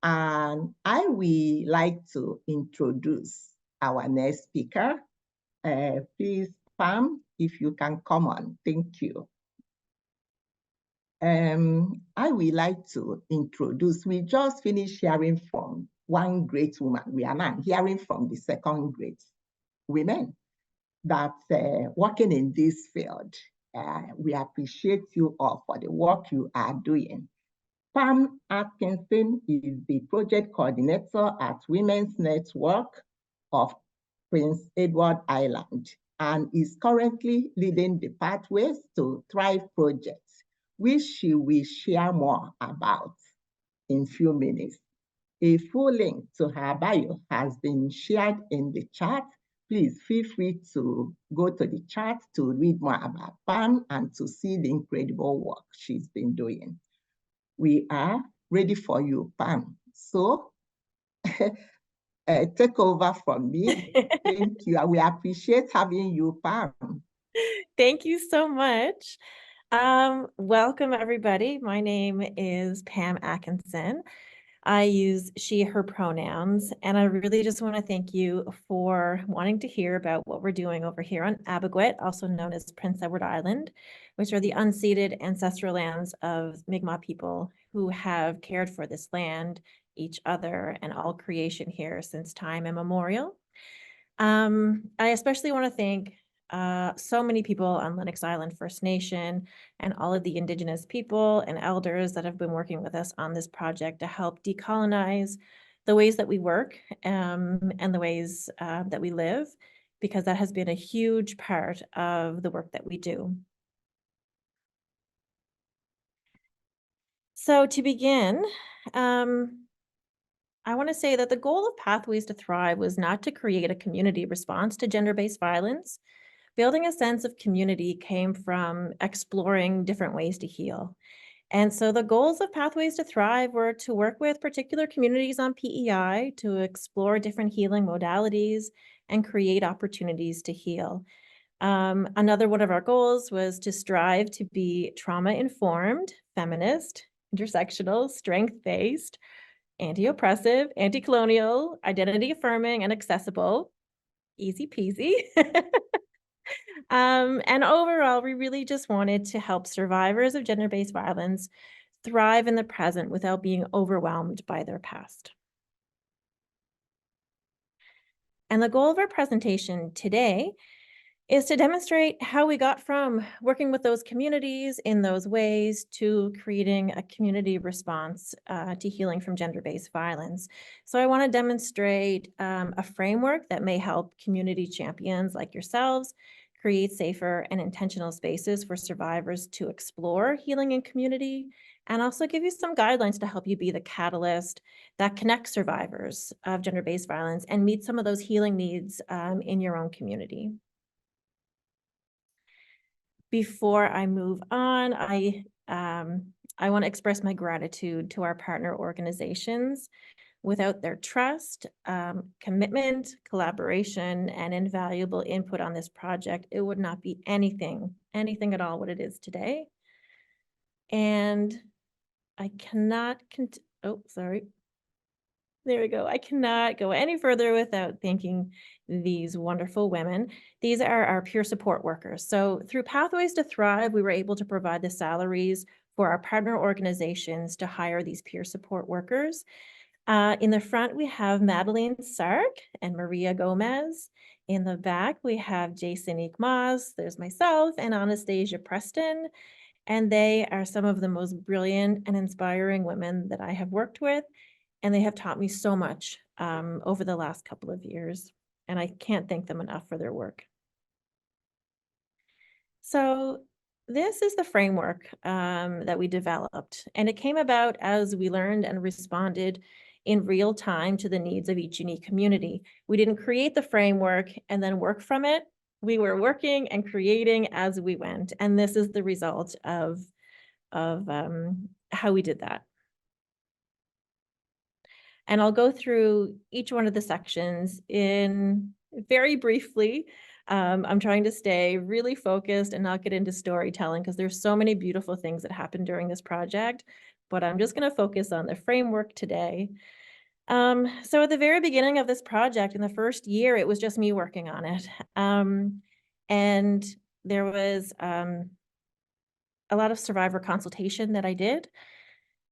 And I will like to introduce our next speaker. Please, Pam, if you can come on. Thank you. I would like to introduce, we just finished hearing from one great woman. We are now hearing from the second great women that working in this field. We appreciate you all for the work you are doing. Pam Atkinson is the project coordinator at Women's Network of Prince Edward Island and is currently leading the Pathways to Thrive project, which she will share more about in a few minutes. A full link to her bio has been shared in the chat. Please feel free to go to the chat to read more about Pam and to see the incredible work she's been doing. We are ready for you, Pam. So take over from me. Thank you. We appreciate having you, Pam. Thank you so much. Welcome, everybody. My name is Pam Atkinson. I use she, her pronouns, and I really just want to thank you for wanting to hear about what we're doing over here on Abogwit, also known as Prince Edward Island, which are the unceded ancestral lands of Mi'kmaq people who have cared for this land, each other, and all creation here since time immemorial. I especially want to thank so many people on Lennox Island First Nation and all of the Indigenous people and elders that have been working with us on this project to help decolonize the ways that we work and the ways that we live, because that has been a huge part of the work that we do. So to begin, I want to say that the goal of Pathways to Thrive was not to create a community response to gender-based violence. Building a sense of community came from exploring different ways to heal. And so the goals of Pathways to Thrive were to work with particular communities on PEI to explore different healing modalities and create opportunities to heal. Another one of our goals was to strive to be trauma-informed, feminist, intersectional, strength-based, anti-oppressive, anti-colonial, identity-affirming, and accessible. Easy peasy. And overall, we really just wanted to help survivors of gender-based violence thrive in the present without being overwhelmed by their past. And the goal of our presentation today is to demonstrate how we got from working with those communities in those ways to creating a community response to healing from gender-based violence. So I want to demonstrate a framework that may help community champions like yourselves create safer and intentional spaces for survivors to explore healing in community, and also give you some guidelines to help you be the catalyst that connects survivors of gender-based violence and meet some of those healing needs in your own community. Before I move on, I want to express my gratitude to our partner organizations. Without their trust, commitment, collaboration, and invaluable input on this project, it would not be anything at all what it is today. And I cannot, there we go. I cannot go any further without thanking these wonderful women. These are our peer support workers. So through Pathways to Thrive, we were able to provide the salaries for our partner organizations to hire these peer support workers. In the front, we have Madeline Sark and Maria Gomez. In the back, we have Jason Ikmaz, there's myself, and Anastasia Preston. And they are some of the most brilliant and inspiring women that I have worked with. And they have taught me so much over the last couple of years. And I can't thank them enough for their work. So this is the framework that we developed. And it came about as we learned and responded in real time to the needs of each unique community. We didn't create the framework and then work from it. We were working and creating as we went. And this is the result of how we did that. And I'll go through each one of the sections in very briefly. I'm trying to stay really focused and not get into storytelling because there's so many beautiful things that happened during this project. but I'm just going to focus on the framework today. So at the very beginning of this project, in the first year, it was just me working on it. And there was a lot of survivor consultation that I did.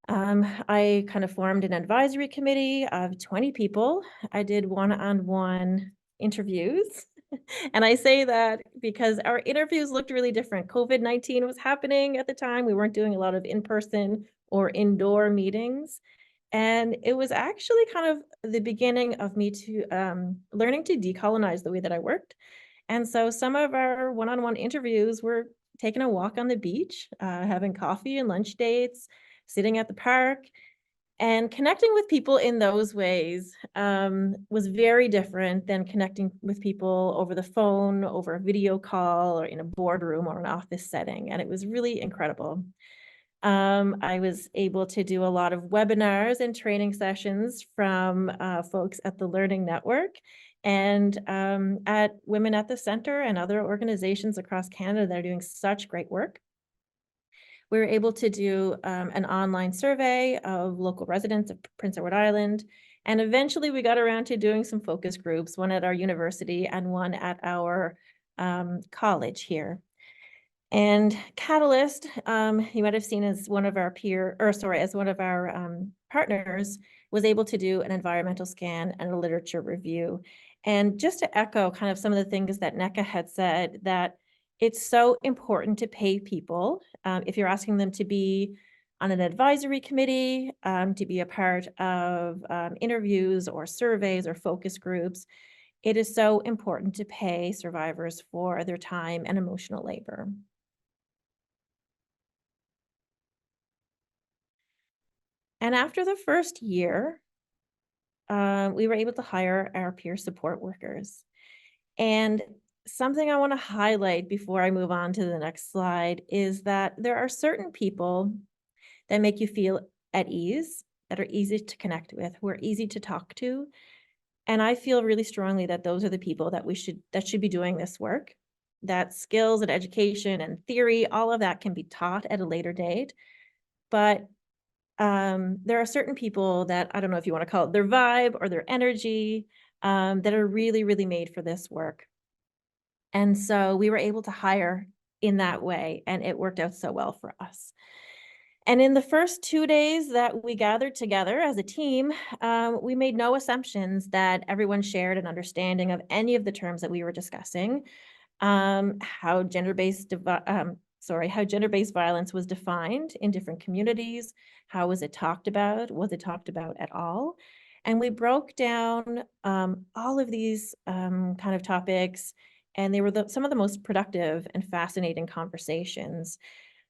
I kind of formed an advisory committee of 20 people. I did one-on-one interviews. And I say that because our interviews looked really different. COVID-19 was happening at the time. We weren't doing a lot of in-person or indoor meetings. And it was actually kind of the beginning of me to learning to decolonize the way that I worked. And so some of our one-on-one interviews were taking a walk on the beach, having coffee and lunch dates, sitting at the park, and connecting with people in those ways was very different than connecting with people over the phone, over a video call, or in a boardroom or an office setting. And it was really incredible. I was able to do a lot of webinars and training sessions from folks at the Learning Network and at Women at the Center and other organizations across Canada that are doing such great work. We were able to do an online survey of local residents of Prince Edward Island. And eventually we got around to doing some focus groups, one at our university and one at our college here. And Catalyst, you might have seen as one of our partners, was able to do an environmental scan and a literature review. And just to echo kind of some of the things that NECA had said, that it's so important to pay people if you're asking them to be on an advisory committee, to be a part of interviews or surveys or focus groups. It is so important to pay survivors for their time and emotional labor. And after the first year, we were able to hire our peer support workers. And something I want to highlight before I move on to the next slide is that there are certain people that make you feel at ease, that are easy to connect with, who are easy to talk to. And I feel really strongly that those are the people that should be doing this work. That skills and education and theory, all of that can be taught at a later date. But there are certain people that, I don't know if you want to call it their vibe or their energy, that are really, really made for this work. And so we were able to hire in that way, and it worked out so well for us. And in the first 2 days that we gathered together as a team, we made no assumptions that everyone shared an understanding of any of the terms that we were discussing, how gender-based violence was defined in different communities, how was it talked about, was it talked about at all? And we broke down all of these kind of topics, and they were some of the most productive and fascinating conversations.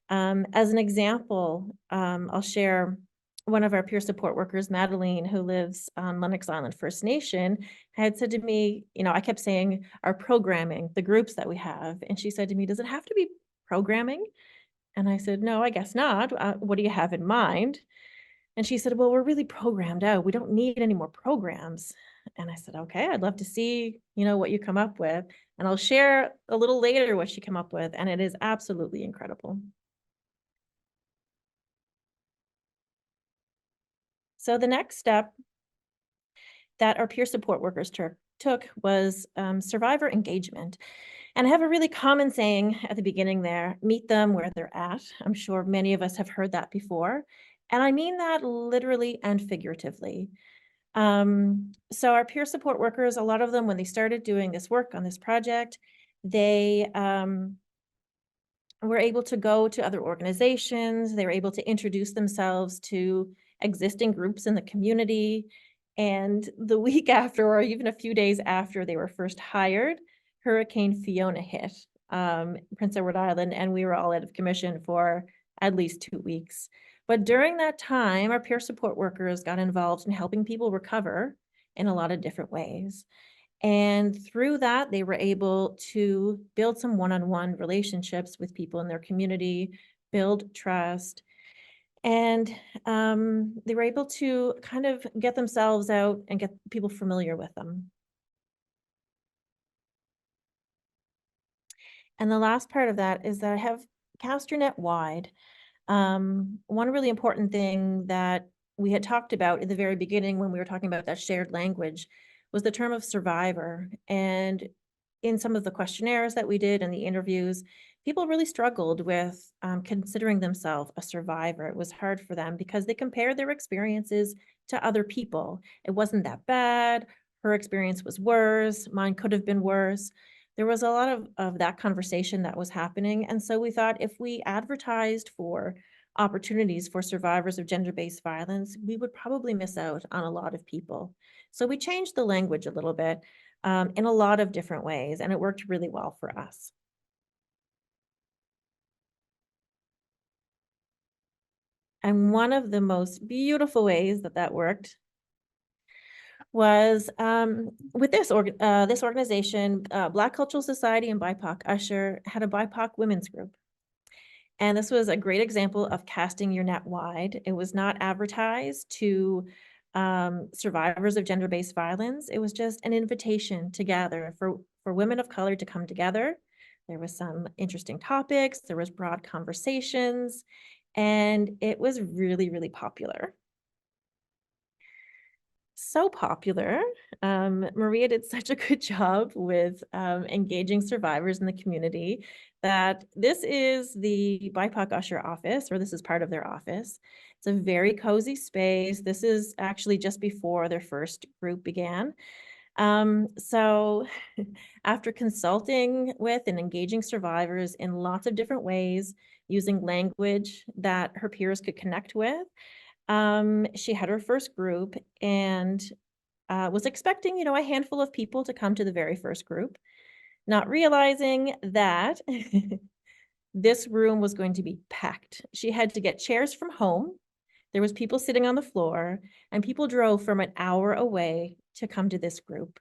As an example, I'll share one of our peer support workers, Madeline, who lives on Lennox Island First Nation, had said to me, I kept saying our programming, the groups that we have. And she said to me, does it have to be programming? And I said, no, I guess not. What do you have in mind? And she said, well, we're really programmed out. We don't need any more programs. And I said, okay, I'd love to see, what you come up with. And I'll share a little later what she came up with. And it is absolutely incredible. So the next step that our peer support workers took was survivor engagement. And I have a really common saying at the beginning there, meet them where they're at. I'm sure many of us have heard that before. And I mean that literally and figuratively. So our peer support workers, a lot of them, when they started doing this work on this project, they were able to go to other organizations. They were able to introduce themselves to existing groups in the community. And the week after, or even a few days after they were first hired, Hurricane Fiona hit Prince Edward Island, and we were all out of commission for at least 2 weeks. But during that time, our peer support workers got involved in helping people recover in a lot of different ways. And through that, they were able to build some one-on-one relationships with people in their community, build trust, and they were able to kind of get themselves out and get people familiar with them. And the last part of that is that I have cast your net wide. One really important thing that we had talked about in the very beginning when we were talking about that shared language was the term of survivor. And in some of the questionnaires that we did and the interviews, people really struggled with considering themselves a survivor. It was hard for them because they compared their experiences to other people. It wasn't that bad. Her experience was worse. Mine could have been worse. There was a lot of that conversation that was happening. And so we thought if we advertised for opportunities for survivors of gender-based violence, we would probably miss out on a lot of people. So we changed the language a little bit in a lot of different ways, and it worked really well for us. And one of the most beautiful ways that that worked was with this organization, Black Cultural Society and BIPOC Usher had a BIPOC women's group. And this was a great example of casting your net wide. It was not advertised to survivors of gender-based violence. It was just an invitation to gather for women of color to come together. There was some interesting topics, there was broad conversations, and it was really, really popular. So popular. Maria did such a good job with engaging survivors in the community that this is the BIPOC Usher office, or this is part of their office. It's a very cozy space. This is actually just before their first group began. So after consulting with and engaging survivors in lots of different ways, using language that her peers could connect with, she had her first group and was expecting, a handful of people to come to the very first group, not realizing that this room was going to be packed. She had to get chairs from home. There was people sitting on the floor, and people drove from an hour away to come to this group.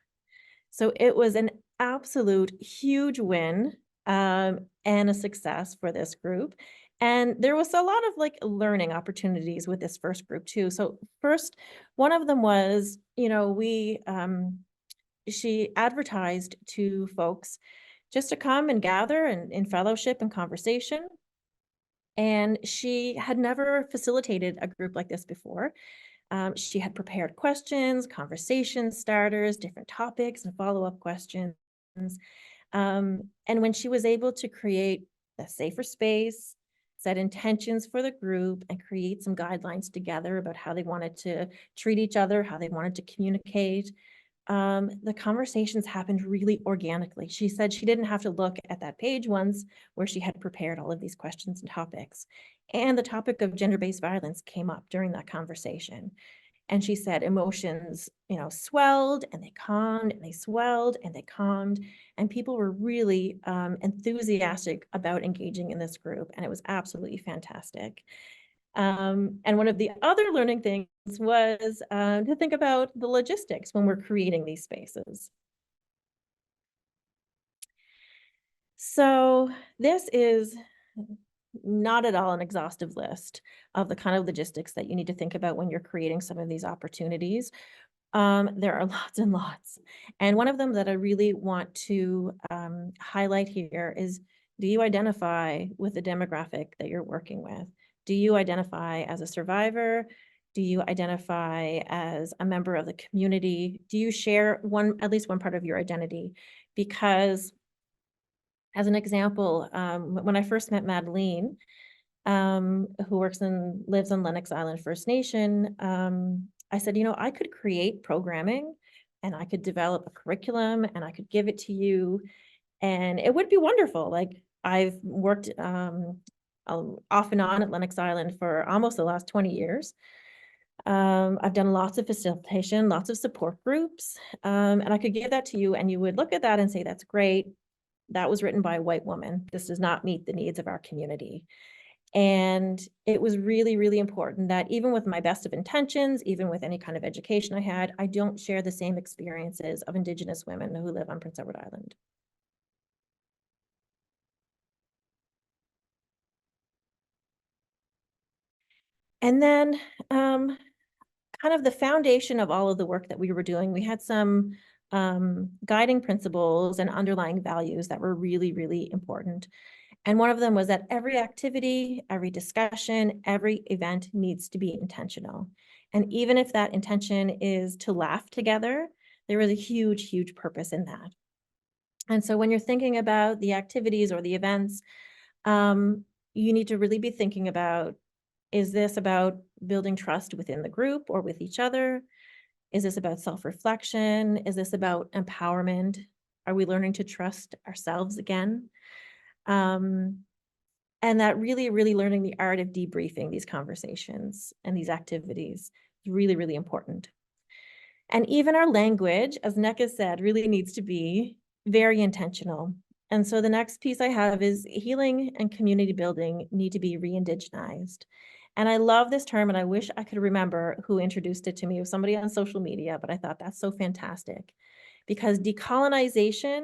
So it was an absolute huge win and a success for this group. And there was a lot of learning opportunities with this first group too. So first, one of them was, she advertised to folks just to come and gather and in fellowship and conversation. And she had never facilitated a group like this before. She had prepared questions, conversation starters, different topics and follow-up questions. And when she was able to create a safer space, set intentions for the group, and create some guidelines together about how they wanted to treat each other, how they wanted to communicate, the conversations happened really organically. She said she didn't have to look at that page once where she had prepared all of these questions and topics. And the topic of gender-based violence came up during that conversation. And she said emotions, swelled and they calmed and they swelled and they calmed. And people were really enthusiastic about engaging in this group. And it was absolutely fantastic. And one of the other learning things was to think about the logistics when we're creating these spaces. So this is not at all an exhaustive list of the kind of logistics that you need to think about when you're creating some of these opportunities. There are lots and lots. And one of them that I really want to highlight here is, do you identify with the demographic that you're working with? Do you identify as a survivor? Do you identify as a member of the community? Do you share at least one part of your identity? Because as an example, when I first met Madeline, who lives on Lennox Island First Nation, I said, I could create programming and I could develop a curriculum and I could give it to you and it would be wonderful. Like I've worked off and on at Lennox Island for almost the last 20 years. I've done lots of facilitation, lots of support groups, and I could give that to you and you would look at that and say, that's great. That was written by a white woman. This does not meet the needs of our community. And it was really, really important that even with my best of intentions, even with any kind of education I had, I don't share the same experiences of Indigenous women who live on Prince Edward Island. And then kind of the foundation of all of the work that we were doing, we had some guiding principles and underlying values that were really, really important. And one of them was that every activity, every discussion, every event needs to be intentional. And even if that intention is to laugh together, there is a huge, huge purpose in that. And so when you're thinking about the activities or the events, you need to really be thinking about, is this about building trust within the group or with each other? Is this about self-reflection? Is this about empowerment? Are we learning to trust ourselves again? And that really, really learning the art of debriefing these conversations and these activities is really, really important. And even our language, as Neka said, really needs to be very intentional. And so the next piece I have is healing and community building need to be re-indigenized. And I love this term, and I wish I could remember who introduced it to me. It was somebody on social media, but I thought that's so fantastic because decolonization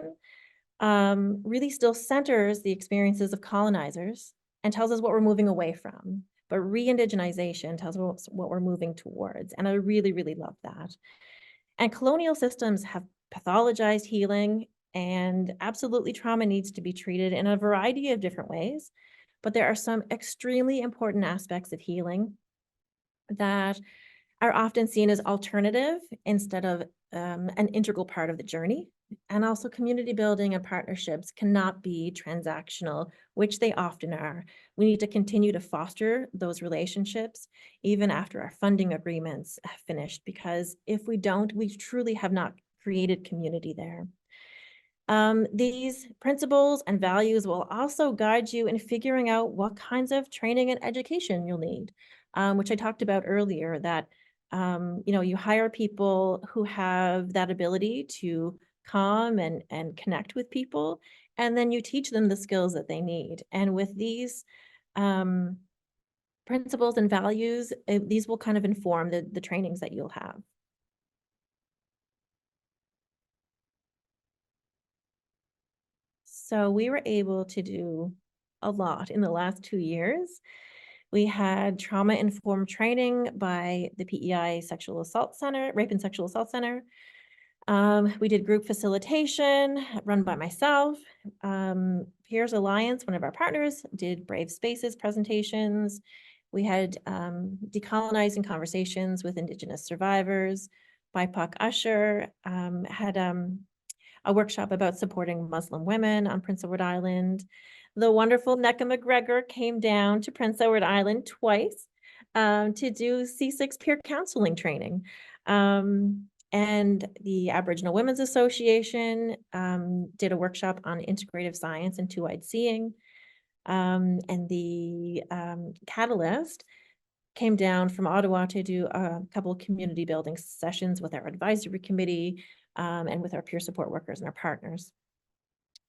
really still centers the experiences of colonizers and tells us what we're moving away from. But re-indigenization tells us what we're moving towards. And I really, really love that. And colonial systems have pathologized healing, and absolutely trauma needs to be treated in a variety of different ways. But there are some extremely important aspects of healing that are often seen as alternative instead of an integral part of the journey. And also community building and partnerships cannot be transactional, which they often are. We need to continue to foster those relationships even after our funding agreements have finished, because if we don't, we truly have not created community there. These principles and values will also guide you in figuring out what kinds of training and education you'll need, which I talked about earlier, that you hire people who have that ability to calm and connect with people, and then you teach them the skills that they need. And with these principles and values, these will kind of inform the trainings that you'll have. So we were able to do a lot in the last 2 years. We had trauma-informed training by the PEI Sexual Assault Center, Rape and Sexual Assault Center. We did group facilitation run by myself. Peers Alliance, one of our partners, did Brave Spaces presentations. We had decolonizing conversations with Indigenous survivors. BIPOC Usher had a workshop about supporting Muslim women on Prince Edward Island. The wonderful Neka McGregor came down to Prince Edward Island twice to do C6 peer counseling training. And the Aboriginal Women's Association did a workshop on integrative science and two-eyed seeing. And the Catalyst came down from Ottawa to do a couple of community building sessions with our advisory committee and with our peer support workers and our partners.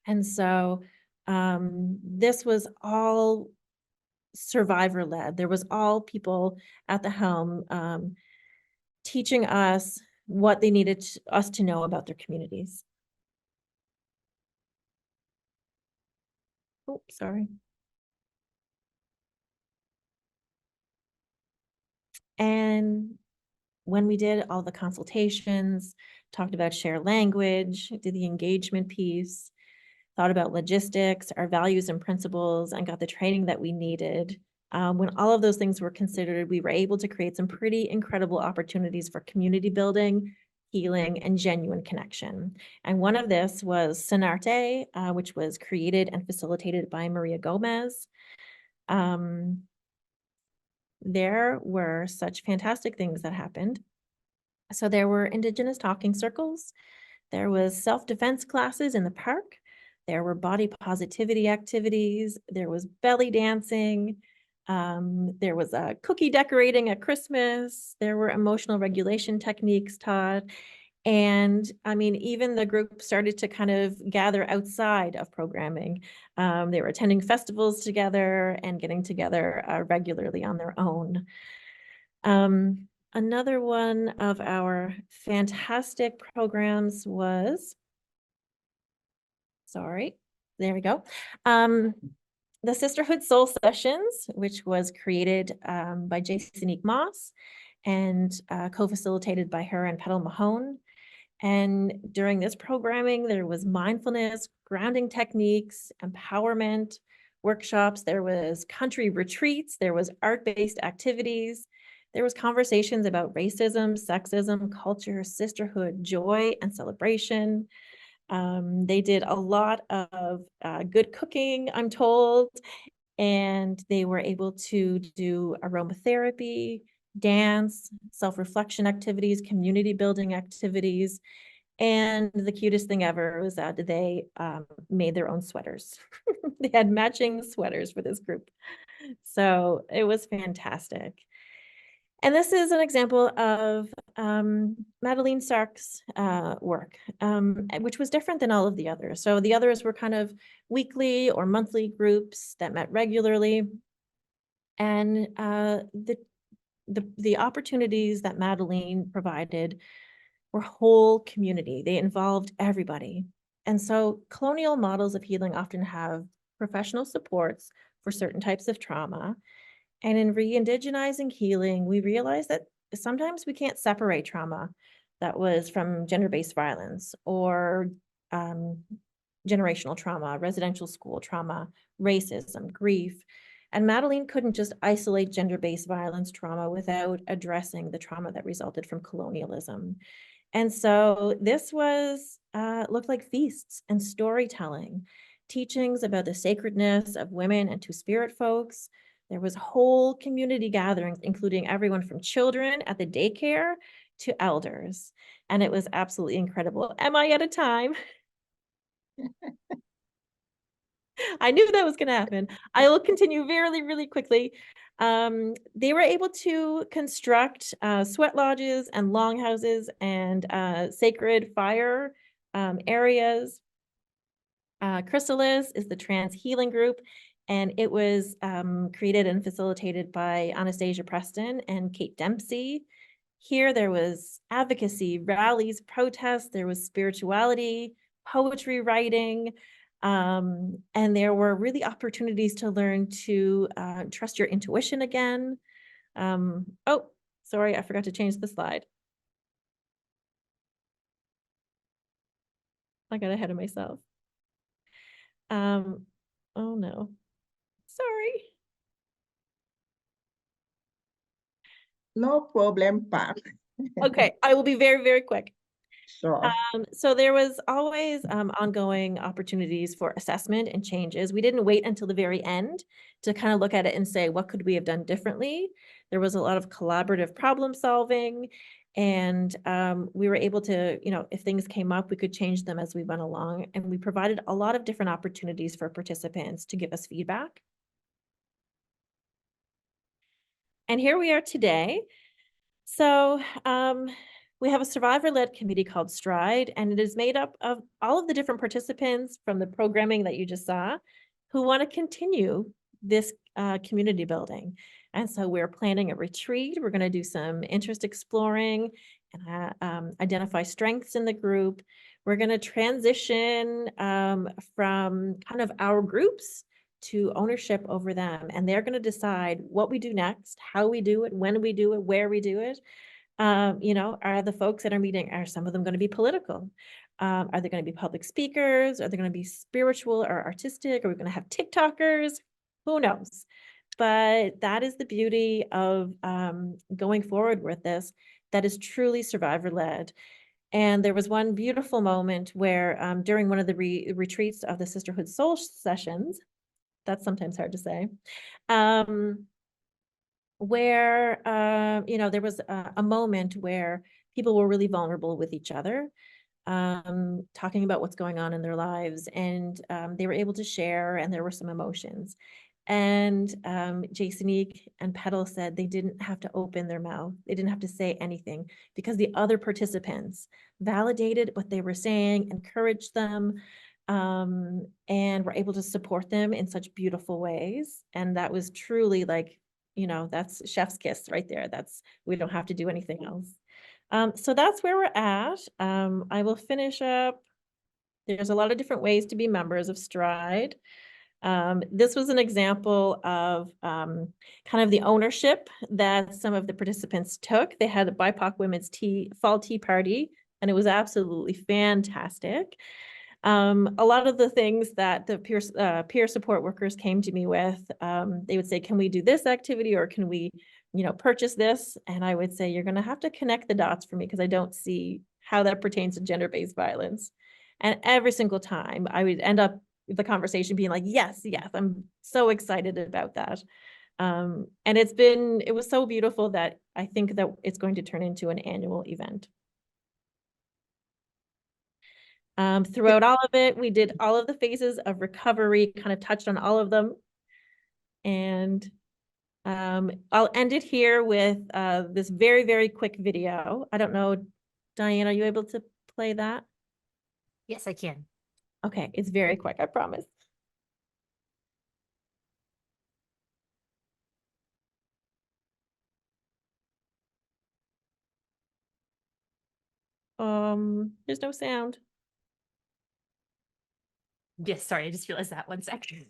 And so this was all survivor-led. There was all people at the helm teaching us what they needed us to know about their communities. Oh, sorry. And when we did all the consultations, talked about shared language, did the engagement piece, thought about logistics, our values and principles, and got the training that we needed. When all of those things were considered, we were able to create some pretty incredible opportunities for community building, healing, and genuine connection. And one of this was Sanarte, which was created and facilitated by Maria Gomez. There were such fantastic things that happened. So there were Indigenous talking circles. There was self-defense classes in the park. There were body positivity activities. There was belly dancing. There was a cookie decorating at Christmas. There were emotional regulation techniques taught. And I mean, even the group started to kind of gather outside of programming. They were attending festivals together and getting together regularly on their own. Another one of our fantastic programs was, sorry, there we go. The Sisterhood Soul Sessions, which was created by Jason Moss and co-facilitated by her and Petal Mahone. And during this programming, there was mindfulness, grounding techniques, empowerment, workshops, there was country retreats, there was art-based activities, there was conversations about racism, sexism, culture, sisterhood, joy, and celebration. They did a lot of good cooking, I'm told, and they were able to do aromatherapy, dance, self-reflection activities, community building activities. And the cutest thing ever was that they made their own sweaters. They had matching sweaters for this group. So it was fantastic. And this is an example of Madeleine Stark's work, which was different than all of the others. So the others were kind of weekly or monthly groups that met regularly. And the opportunities that Madeleine provided were whole community. They involved everybody. And so colonial models of healing often have professional supports for certain types of trauma. And in re-indigenizing healing, we realize that sometimes we can't separate trauma that was from gender-based violence or generational trauma, residential school trauma, racism, grief. And Madeleine couldn't just isolate gender-based violence trauma without addressing the trauma that resulted from colonialism. And so this was looked like feasts and storytelling, teachings about the sacredness of women and two-spirit folks. There was whole community gatherings, including everyone from children at the daycare to elders. And it was absolutely incredible. Am I out of time? I knew that was going to happen. I will continue really, really quickly. They were able to construct sweat lodges and longhouses and sacred fire areas. Chrysalis is the trans healing group, and it was created and facilitated by Anastasia Preston and Kate Dempsey. Here there was advocacy, rallies, protests, there was spirituality, poetry writing, and there were really opportunities to learn to trust your intuition again. Oh, sorry, I forgot to change the slide. I got ahead of myself. Oh no, sorry. No problem, Pam. Okay, I will be very, very quick. Sure. So there was always ongoing opportunities for assessment and changes. We didn't wait until the very end to kind of look at it and say, what could we have done differently? There was a lot of collaborative problem solving, and we were able to, if things came up, we could change them as we went along. And we provided a lot of different opportunities for participants to give us feedback. And here we are today. So we have a survivor-led committee called STRIDE, and it is made up of all of the different participants from the programming that you just saw who want to continue this community building. And so we're planning a retreat. We're going to do some interest exploring and identify strengths in the group. We're going to transition from kind of our groups to ownership over them. And they're going to decide what we do next, how we do it, when we do it, where we do it. Are the folks that are meeting, are some of them going to be political? Are they going to be public speakers? Are they going to be spiritual or artistic? Are we going to have TikTokers? Who knows? But that is the beauty of going forward with this, that is truly survivor-led. And there was one beautiful moment where during one of the retreats of the Sisterhood Soul sessions, that's sometimes hard to say, where, there was a moment where people were really vulnerable with each other, talking about what's going on in their lives, and they were able to share, and there were some emotions. And Jasonique and Petal said they didn't have to open their mouth. They didn't have to say anything because the other participants validated what they were saying, encouraged them, and were able to support them in such beautiful ways. And that was truly like, that's chef's kiss right there. We don't have to do anything else. So that's where we're at. I will finish up. There's a lot of different ways to be members of STRIDE. This was an example of kind of the ownership that some of the participants took. They had a BIPOC Women's Fall Tea Party, and it was absolutely fantastic. A lot of the things that the peer support workers came to me with, they would say, can we do this activity, or can we, purchase this? And I would say, you're going to have to connect the dots for me, because I don't see how that pertains to gender-based violence. And every single time I would end up with the conversation being like, yes, I'm so excited about that. And it was so beautiful that I think that it's going to turn into an annual event. Throughout all of it, we did all of the phases of recovery, kind of touched on all of them. And I'll end it here with this very, very quick video. I don't know, Diane, are you able to play that? Yes, I can. Okay, it's very quick, I promise. There's no sound. Yes, sorry, I just realized that. 1 second.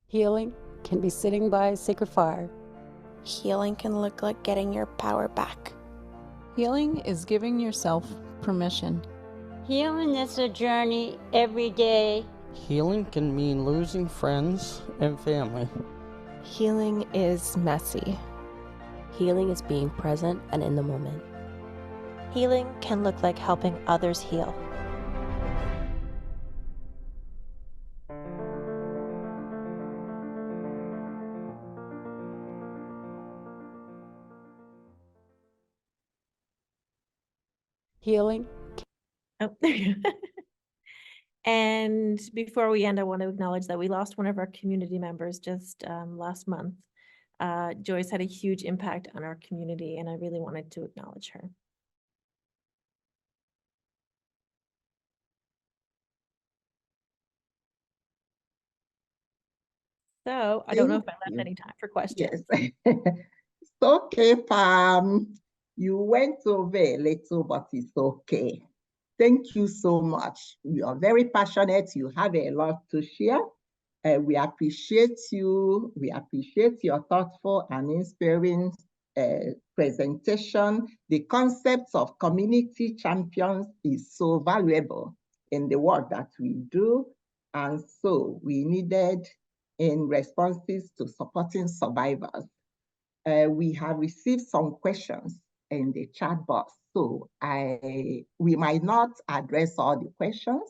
Healing can be sitting by a sacred fire. Healing can look like getting your power back. Healing is giving yourself permission. Healing is a journey every day. Healing can mean losing friends and family. Healing is messy. Healing is being present and in the moment. Healing can look like helping others heal. Healing. Oh, there you go. And before we end, I want to acknowledge that we lost one of our community members just last month. Joyce had a huge impact on our community, and I really wanted to acknowledge her. So I don't know if I left any time for questions. Yes. It's okay, Pam. You went over a little, but it's okay. Thank you so much. You are very passionate. You have a lot to share. We appreciate you. We appreciate your thoughtful and inspiring presentation. The concept of community champions is so valuable in the work that we do. And so we needed in responses to supporting survivors. We have received some questions in the chat box. So we might not address all the questions.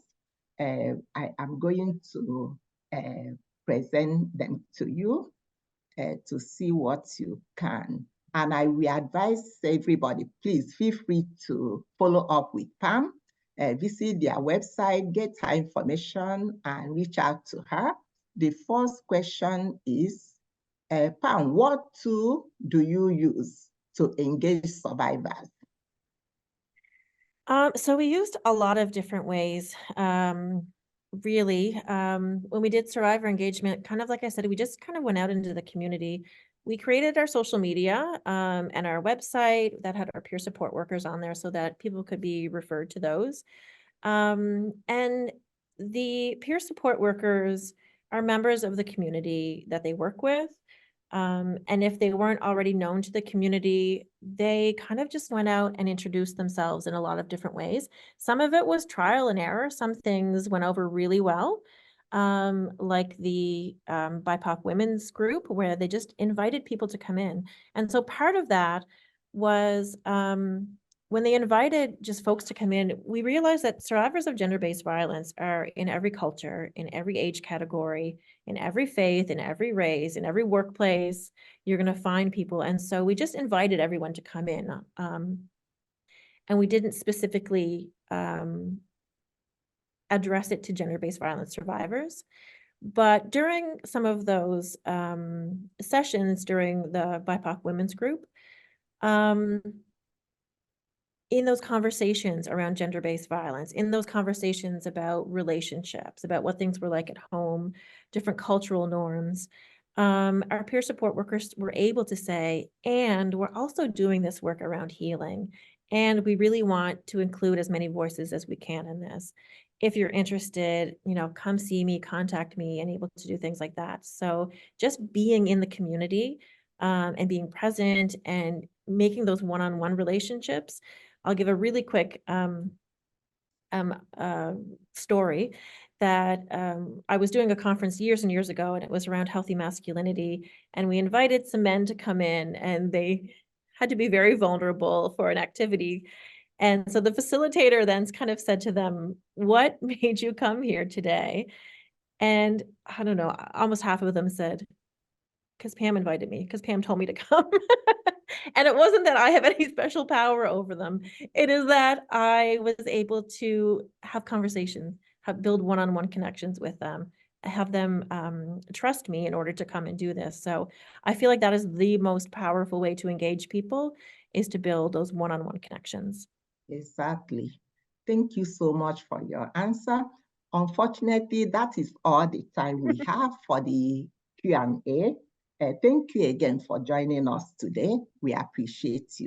I am going to present them to you to see what you can. And I will advise everybody, please feel free to follow up with Pam, visit their website, get her information, and reach out to her. The first question is, Pam, what tool do you use to engage survivors? So we used a lot of different ways, really. When we did survivor engagement, kind of like I said, we just kind of went out into the community. We created our social media and our website that had our peer support workers on there so that people could be referred to those. And the peer support workers are members of the community that they work with. And if they weren't already known to the community, they kind of just went out and introduced themselves in a lot of different ways. Some of it was trial and error. Some things went over really well, like the BIPOC women's group, where they just invited people to come in. And so part of that was when they invited just folks to come in, we realized that survivors of gender-based violence are in every culture, in every age category, in every faith, in every race, in every workplace. You're going to find people. And so we just invited everyone to come in. And we didn't specifically address it to gender-based violence survivors. But during some of those sessions during the BIPOC women's group, in those conversations around gender-based violence, in those conversations about relationships, about what things were like at home, different cultural norms, our peer support workers were able to say, and we're also doing this work around healing, and we really want to include as many voices as we can in this. If you're interested, come see me, contact me, and able to do things like that. So just being in the community and being present and making those one-on-one relationships. I'll give a really quick story that I was doing a conference years and years ago, and it was around healthy masculinity. And we invited some men to come in, and they had to be very vulnerable for an activity. And so the facilitator then kind of said to them, "What made you come here today?" And I don't know, almost half of them said, "Because Pam invited me, because Pam told me to come." And it wasn't that I have any special power over them. It is that I was able to have conversations, build one-on-one connections with them, have them trust me in order to come and do this. So I feel like that is the most powerful way to engage people, is to build those one-on-one connections. Exactly. Thank you so much for your answer. Unfortunately, that is all the time we have for the Q&A. Thank you again for joining us today. We appreciate you.